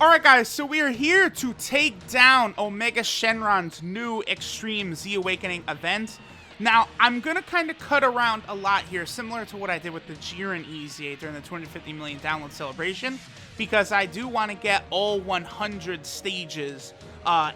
Alright guys, so we are here to take down Omega Shenron's new Extreme Z Awakening event. Now, I'm going to kind of cut around a lot here, similar to what I did with the Jiren EZA during the 250 million download celebration, because I do want to get all 100 stages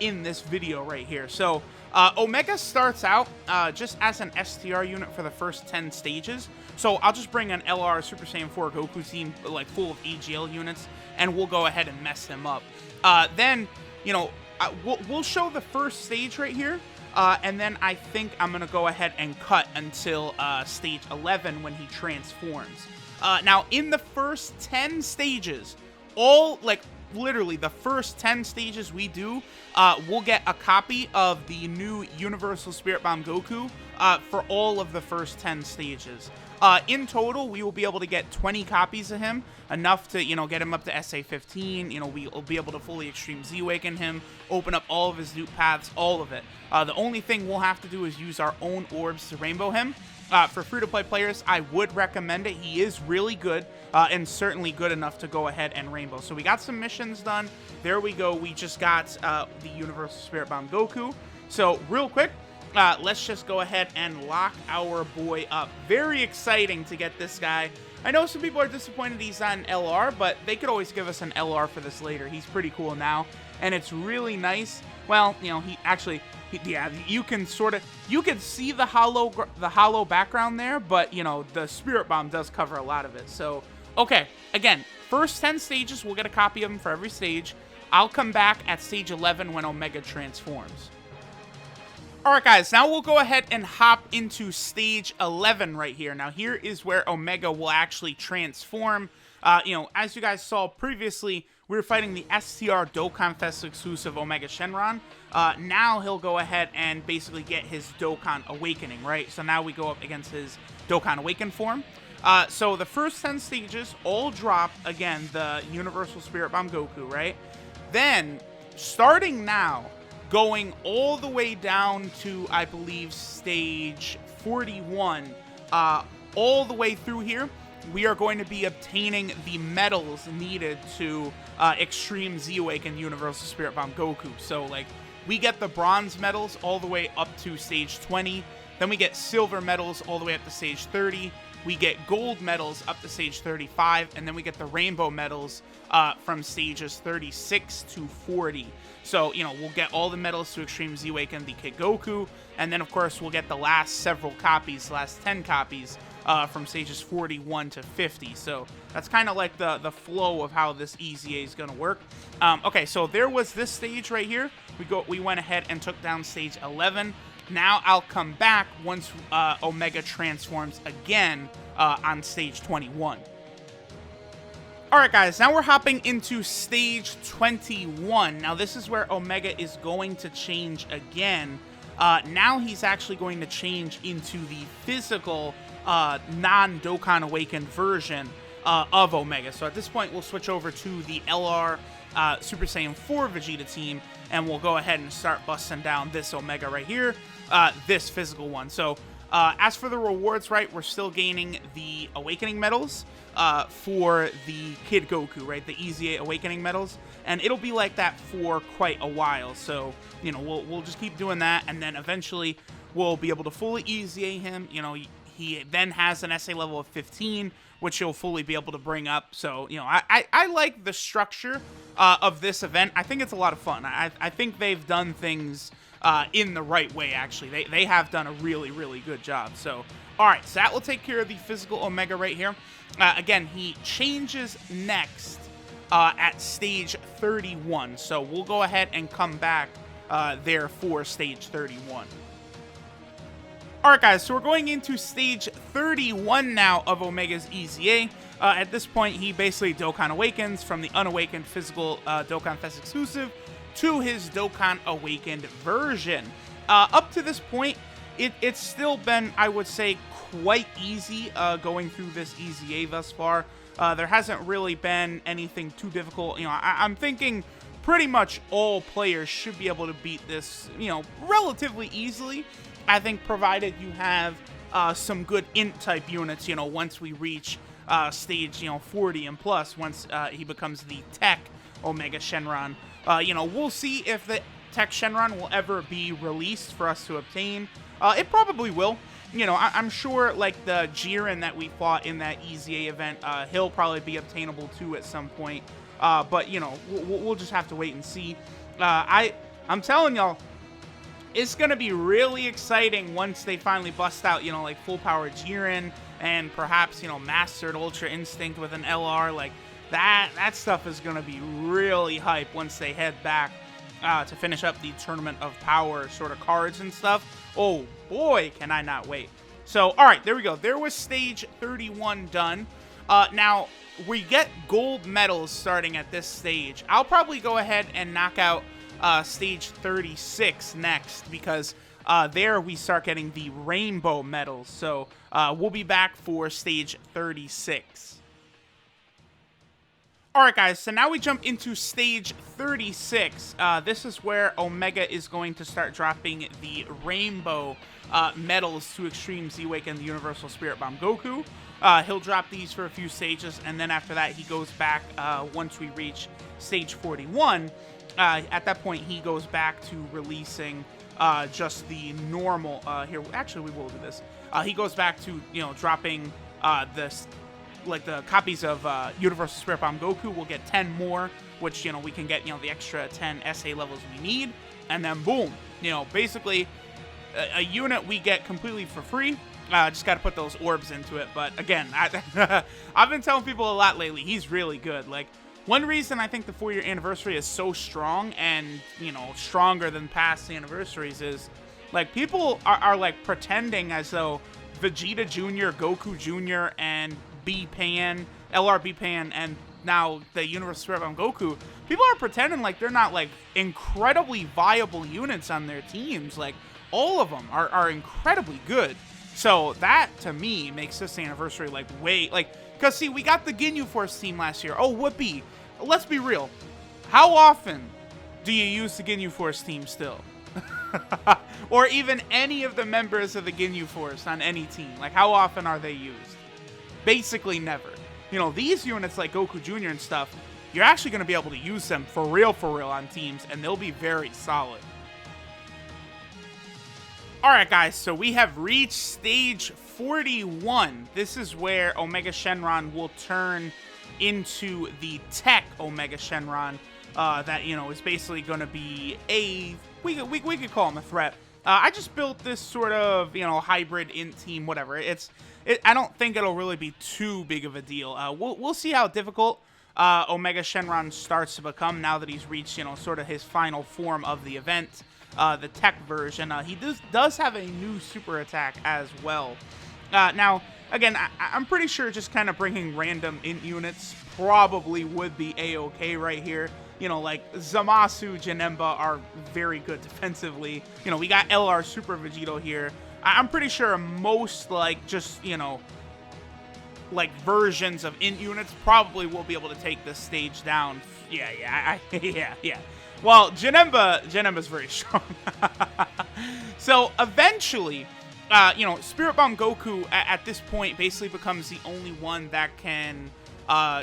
in this video right here. So, Omega starts out just as an STR unit for the first 10 stages. So I'll just bring an LR Super Saiyan 4 Goku team like full of AGL units, and we'll go ahead and mess him up. Then, you know, we'll show the first stage right here, and then I think I'm going to go ahead and cut until stage 11 when he transforms. Now, in the first 10 stages, literally the first 10 stages we do, we'll get a copy of the new Universal Spirit Bomb Goku for all of the first 10 stages. In total, we will be able to get 20 copies of him, enough to, you know, get him up to SA 15. You know, we'll be able to fully Extreme Z Awaken him, open up all of his loot paths, all of it. The only thing we'll have to do is use our own orbs to rainbow him. For free-to-play players, I would recommend it. He is really good, and certainly good enough to go ahead and rainbow. So we got some missions done. There we go. We just got the Universal Spirit Bomb Goku. So real quick, let's just go ahead and lock our boy up. Very exciting to get this guy. I know some people are disappointed he's not an LR, but they could always give us an LR for this later. He's pretty cool now, and it's really nice. Well, you know, yeah, you can see the hollow background there, but you know, the Spirit Bomb does cover a lot of it. So, okay, again, first 10 stages, we'll get a copy of him for every stage. I'll come back at stage 11 when Omega transforms. Alright guys, now we'll go ahead and hop into stage 11 right here. Now here is where Omega will actually transform. You know, as you guys saw previously, we were fighting the STR Dokkan Fest exclusive Omega Shenron. Now he'll go ahead and basically get his Dokkan Awakening, right? So now we go up against his Dokkan Awakened form. So the first 10 stages all drop, again, the Universal Spirit Bomb Goku, right? Then, starting now, going all the way down to, I believe, stage 41, all the way through here, we are going to be obtaining the medals needed to Extreme Z Awaken Universal Spirit Bomb Goku. So, like, we get the bronze medals all the way up to stage 20, then we get silver medals all the way up to stage 30, we get gold medals up to stage 35, and then we get the rainbow medals from stages 36 to 40. So, you know, we'll get all the medals to Extreme Z Awaken the Kid Goku, and then, of course, we'll get the last several copies, the last 10 copies, from stages 41 to 50. So that's kind of like the flow of how this EZA is going to work. Okay, so there was this stage right here. We went ahead and took down stage 11. Now I'll come back once Omega transforms again on stage 21. Alright guys, now we're hopping into stage 21. Now this is where Omega is going to change again. Now he's actually going to change into the physical non-Dokkan Awakened version of Omega. So at this point, we'll switch over to the LR Super Saiyan 4 Vegeta team, and we'll go ahead and start busting down this Omega right here, this physical one. So as for the rewards, right, we're still gaining the Awakening medals for the Kid Goku, right, the EZA Awakening medals, and it'll be like that for quite a while. So, you know, we'll just keep doing that, and then eventually we'll be able to fully EZA him. You know, he then has an SA level of 15, which he'll fully be able to bring up. So, you know, I like the structure of this event. I think it's a lot of fun. I think they've done things in the right way, actually. They have done a really, really good job. So, alright, so that will take care of the physical Omega right here. Again, he changes next at stage 31. So, we'll go ahead and come back there for stage 31. Alright guys, so we're going into stage 31 now of Omega's EZA. At this point, he basically Dokkan Awakens from the unawakened physical Dokkan Fest exclusive to his Dokkan Awakened version. Up to this point, it's still been, I would say, quite easy going through this EZA thus far. There hasn't really been anything too difficult. You know, I'm thinking pretty much all players should be able to beat this, you know, relatively easily. I think provided you have some good int type units, you know, once we reach stage, you know, 40 and plus, once he becomes the tech Omega Shenron. You know, we'll see if the Tech Shenron will ever be released for us to obtain. It probably will. You know, I'm sure, like, the Jiren that we fought in that EZA event, he'll probably be obtainable, too, at some point. But, you know, we'll just have to wait and see. I'm telling y'all, it's going to be really exciting once they finally bust out, you know, like, full-power Jiren and perhaps, you know, mastered Ultra Instinct with an LR. Like, that stuff is going to be really hype once they head back to finish up the Tournament of Power sort of cards and stuff. Oh, boy, can I not wait. So, all right, there we go. There was stage 31 done. Now, we get gold medals starting at this stage. I'll probably go ahead and knock out stage 36 next, because there we start getting the rainbow medals. So, we'll be back for stage 36. Alright guys, so now we jump into stage 36. This is where Omega is going to start dropping the rainbow medals to Extreme Z-Wake and the Universal Spirit Bomb Goku. He'll drop these for a few stages, and then after that he goes back once we reach stage 41. At that point he goes back to releasing just the normal, here, actually we will do this. He goes back to, you know, dropping this, like, the copies of Universal Spirit Bomb Goku. Will get 10 more, which, you know, we can get, you know, the extra 10 SA levels we need, and then boom, you know, basically a unit we get completely for free. Just got to put those orbs into it. But again, I've been telling people a lot lately, he's really good. Like, one reason I think the 4-year anniversary is so strong, and, you know, stronger than past anniversaries, is, like, people are like, pretending as though Vegeta Jr., Goku Jr., and B-Pan, LR B-Pan, and now the Universal Spirit Bomb Goku, people are pretending like they're not, like, incredibly viable units on their teams. Like, all of them are incredibly good. So that, to me, makes this anniversary, like, way, like, because, see, we got the Ginyu Force team last year. Oh, whoopee. Let's be real. How often do you use the Ginyu Force team still? Or even any of the members of the Ginyu Force on any team? Like, how often are they used? Basically never. You know, these units like Goku Jr. and stuff, you're actually going to be able to use them for real on teams, and they'll be very solid. Alright guys, so we have reached stage 41. This is where Omega Shenron will turn into the Tech Omega Shenron. That, you know, is basically going to be a, we could call him a threat. I just built this sort of, you know, hybrid int team, whatever. I don't think it'll really be too big of a deal. We'll see how difficult Omega Shenron starts to become now that he's reached, you know, sort of his final form of the event, the Tech version. He does have a new super attack as well. Now, again, I'm pretty sure just kind of bringing random int units probably would be a-okay right here. You know, like, Zamasu, Janemba are very good defensively. You know, we got LR Super Vegito here. I'm pretty sure most, like, just, you know, like, versions of int units probably will be able to take this stage down. Yeah. Well, Janemba's very strong. So, eventually, you know, Spirit Bomb Goku at this point basically becomes the only one that can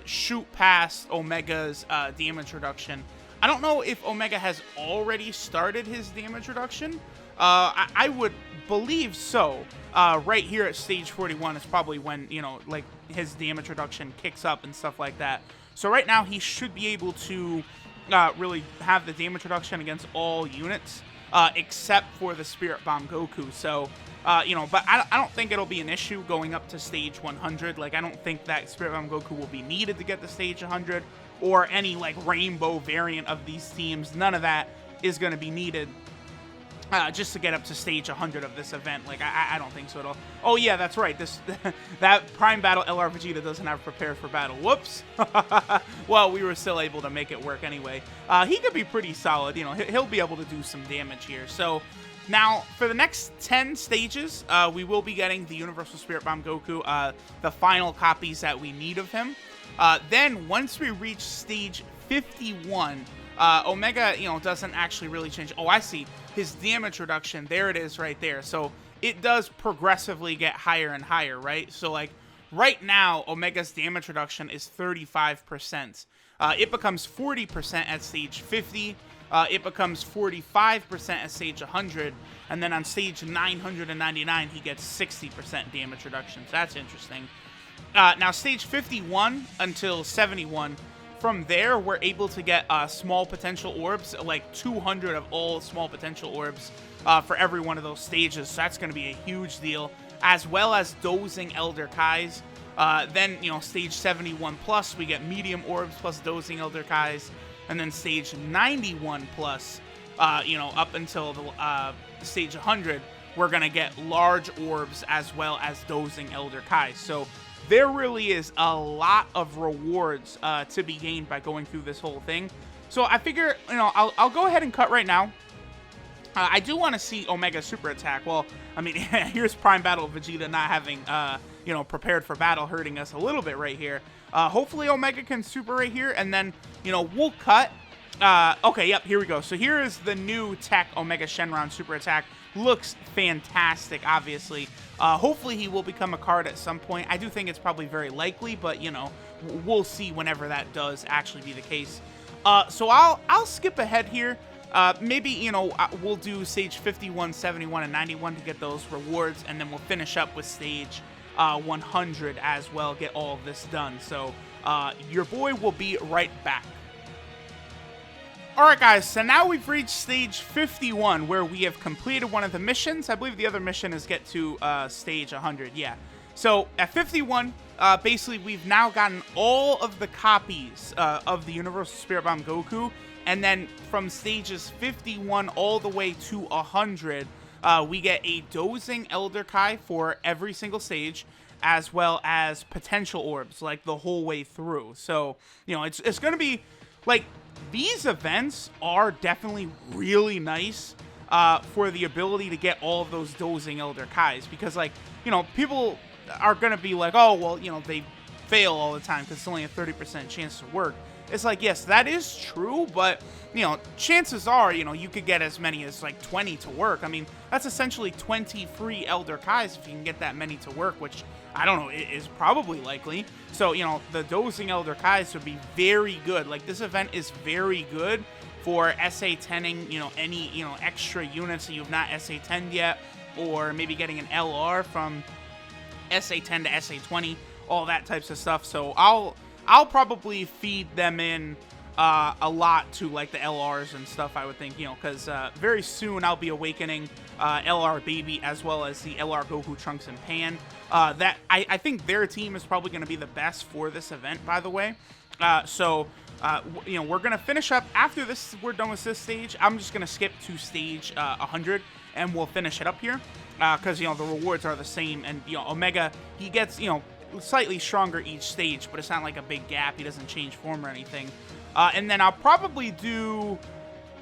shoot past Omega's damage reduction. I don't know if Omega has already started his damage reduction. I would believe so. Right here at stage 41 is probably when, you know, like, his damage reduction kicks up and stuff like that. So right now he should be able to really have the damage reduction against all units, except for the Spirit Bomb Goku. So, you know, but I don't think it'll be an issue going up to stage 100. Like, I don't think that Spirit Bomb Goku will be needed to get to stage 100, or any, like, rainbow variant of these teams. None of that is going to be needed just to get up to stage 100 of this event. Like, I don't think so at all. Oh, yeah, that's right. That Prime Battle LR Vegeta doesn't have Prepare for Battle. Whoops. Well, we were still able to make it work anyway. He could be pretty solid. You know, he'll be able to do some damage here. So, now, for the next 10 stages, we will be getting the Universal Spirit Bomb Goku, the final copies that we need of him. Then, once we reach stage 51, Omega, you know, doesn't actually really change. Oh, I see. His damage reduction, there it is right there. So, it does progressively get higher and higher, right? So, like, right now, Omega's damage reduction is 35%. It becomes 40% at stage 50. It becomes 45% at stage 100. And then on stage 999, he gets 60% damage reduction. So that's interesting. Now, stage 51 until 71, from there, we're able to get small potential orbs, like 200 of all small potential orbs for every one of those stages. So that's going to be a huge deal, as well as dozing Elder Kais. Then, stage 71 plus, we get medium orbs plus dozing Elder Kais. And then stage 91 plus, up until the stage 100, we're going to get large orbs as well as dozing Elder Kais. So there really is a lot of rewards to be gained by going through this whole thing. So I figure, I'll go ahead and cut right now. I do want to see Omega super attack. Well, I mean, here's Prime Battle Vegeta not having, prepared for battle, hurting us a little bit right here. Hopefully Omega can super right here, and then, we'll cut. Okay, yep, here we go. So here is the new tech Omega Shenron super attack. Looks fantastic, obviously. Hopefully he will become a card at some point. I do think it's probably very likely, but, we'll see whenever that does actually be the case. So I'll skip ahead here. Maybe, we'll do stage 51, 71, and 91 to get those rewards, and then we'll finish up with stage 100 as well, get all of this done. So your boy will be right back. Alright guys, so now we've reached stage 51, where we have completed one of the missions. I believe the other mission is get to stage 100, yeah. So at 51, basically we've now gotten all of the copies of the Universal Spirit Bomb Goku, and then from stages 51 all the way to 100, we get a dozing Elder Kai for every single stage, as well as potential orbs, like the whole way through. So, it's going to be, like, these events are definitely really nice for the ability to get all of those dozing Elder Kais, because, like, people are going to be like, oh, well, they fail all the time because it's only a 30% chance to work. It's like, yes, that is true, but, chances are, you could get as many as, like, 20 to work. I mean, that's essentially 20 free Elder Kais if you can get that many to work, which, I don't know, is probably likely. So, the dozing Elder Kais would be very good. Like, this event is very good for SA10ing, any, extra units that you have not SA10'd yet, or maybe getting an LR from SA10 to SA20, all that types of stuff. So, I'll probably feed them in a lot to, like, the LRs and stuff, I would think, because very soon I'll be awakening LR Baby as well as the LR Goku, Trunks, and Pan. That I think their team is probably going to be the best for this event, by the way. So, we're going to finish up after this. We're done with this stage. I'm just going to skip to stage 100, and we'll finish it up here because, the rewards are the same. And, Omega, he gets, slightly stronger each stage, but it's not like a big gap. He doesn't change form or anything. And then I'll probably do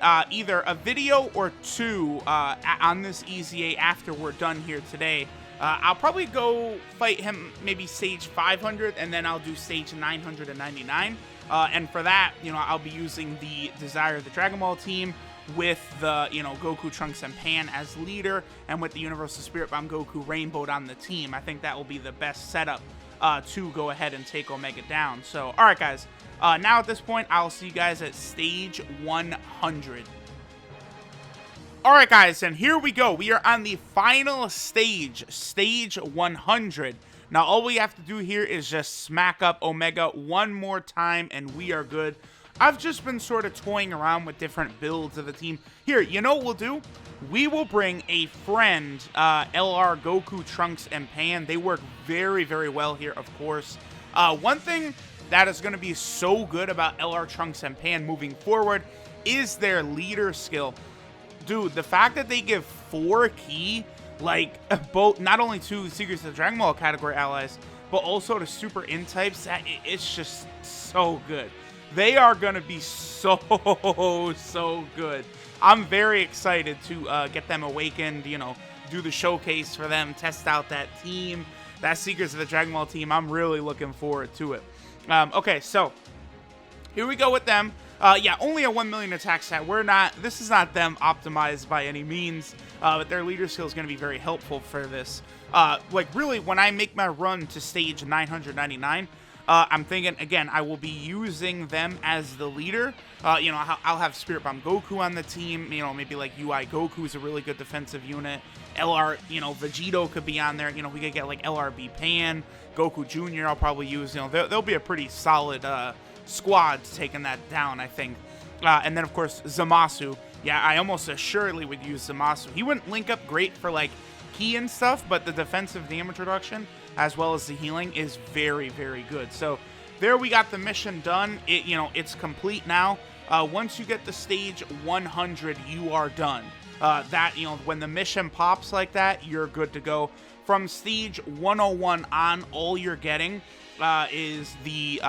either a video or two on this EZA after we're done here today. I'll probably go fight him maybe stage 500, and then I'll do stage 999. And for that, I'll be using the Desire of the Dragon Ball team with the, Goku, Trunks, and Pan as leader, and with the Universal Spirit Bomb Goku Rainbowed on the team. I think that will be the best setup to go ahead and take Omega down. So, alright guys, now at this point, I'll see you guys at stage 100. Alright guys, and here we go. We are on the final stage, stage 100. Now, all we have to do here is just smack up Omega one more time, and we are good. I've just been sort of toying around with different builds of the team. Here, you know what we'll do? We will bring a friend, LR, Goku, Trunks, and Pan. They work very, very well here, of course. One thing that is going to be so good about LR, Trunks, and Pan moving forward is their leader skill. Dude, the fact that they give 4 key, like, both, not only to Secrets of the Dragon Ball category allies, but also to Super In types, it's just so good. They are going to be so good. I'm very excited to get them awakened, do the showcase for them, test out that team, that Secrets of the Dragon Ball team. I'm really looking forward to it. Okay, so here we go with them. Yeah, only a 1 million attack stat. This is not them optimized by any means, but their leader skill is going to be very helpful for this. Like, really, when I make my run to stage 999, I'm thinking, again, I will be using them as the leader. You know, I'll have Spirit Bomb Goku on the team. You know, maybe like UI Goku is a really good defensive unit. LR, you know, Vegito could be on there. You know, we could get like LRB Pan, Goku Jr. I'll probably use. You know, there'll be a pretty solid squad taking that down, I think. And then, of course, Zamasu. Yeah, I almost assuredly would use Zamasu. He wouldn't link up great for, like, key and stuff, but the defensive damage reduction, as well as the healing, is very, very good. So, there we got the mission done. You know, it's complete now. Once you get to stage 100, you are done. You know, when the mission pops like that, you're good to go. From stage 101 on, all you're getting is the,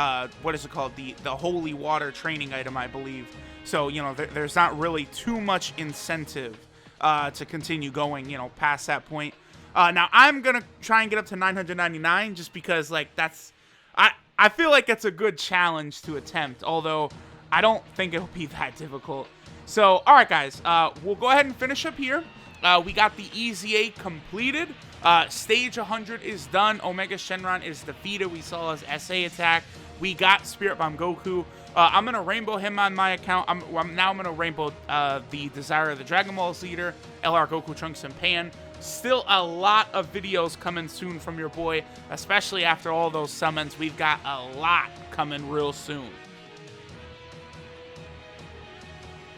what is it called? The Holy Water training item, I believe. So, you know, there's not really too much incentive to continue going, you know, past that point. Now, I'm going to try and get up to 999 just because, like, that's... I feel like it's a good challenge to attempt, although I don't think it'll be that difficult. So, alright, guys, we'll go ahead and finish up here. We got the EZA completed. Stage 100 is done. Omega Shenron is defeated. We saw his SA attack. We got Spirit Bomb Goku. I'm going to rainbow him on my account. I'm going to rainbow the Desire of the Dragon Ball's leader, LR Goku, Trunks, and Pan. Still a lot of videos coming soon from your boy, especially after all those summons. We've got a lot coming real soon.